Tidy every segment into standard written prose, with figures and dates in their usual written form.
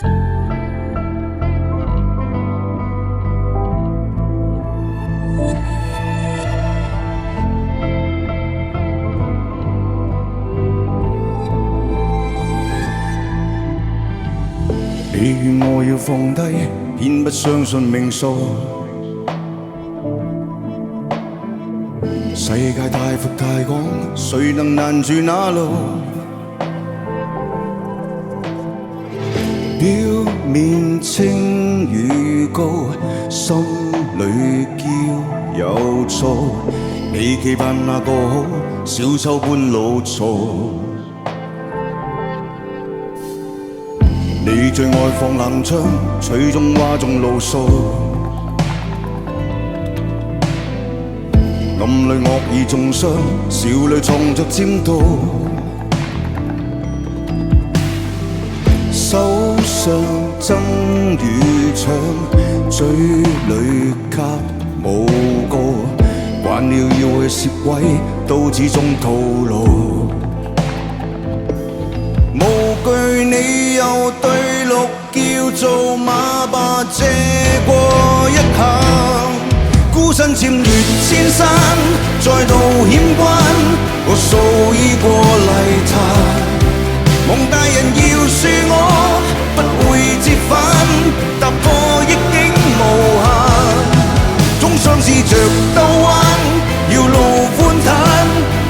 你願我要放低，偏不相信命數。世界太闊太廣，誰能攔住那路？表面清與高，心裏驕有躁。你期盼那個好，小丑般老嘈。你最愛放冷槍，吹中嘩眾怒訴，暗裏惡意中傷，笑裏藏着尖刀。手上爭與搶，嘴裏給無告，慣了要去攝位，都始終徒勞。無懼你又對綠叫做馬吧，借過一下，孤身僭越千山，再度險關，我數已過泥潭。夢大人要恕我，不會折返，踏破逆境無限，終相試着兜彎，要路寬坦，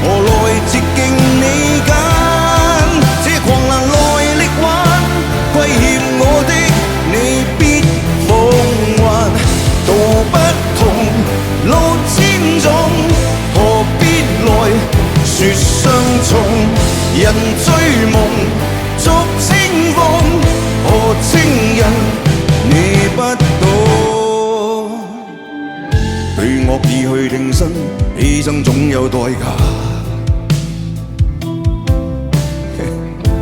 何來捷徑你揀？這狂瀾來力挽，虧欠我的你必奉還，道不同，路千種，何必來說相從？人追夢逐清風，何情人你不懂？對惡意去挺身，犧牲總有代價。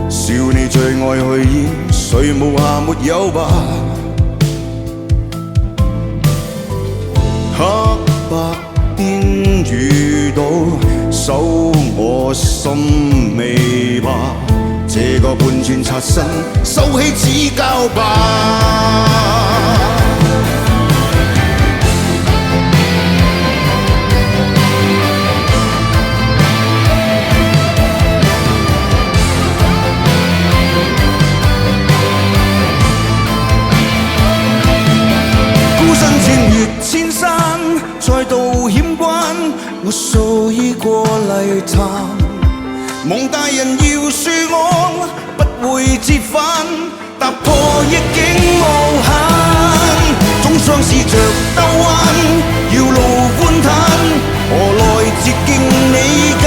笑你最愛去演，誰無瑕沒有吧？黑白邊遇到，守我心未吧？這個半寸擦身，收起指教吧。孤身僭越千山，再度險關，我數已過泥潭。夢大人要恕我，不會折返，踏破逆境無限，終相試着兜彎，要路寬坦，何來捷徑你揀？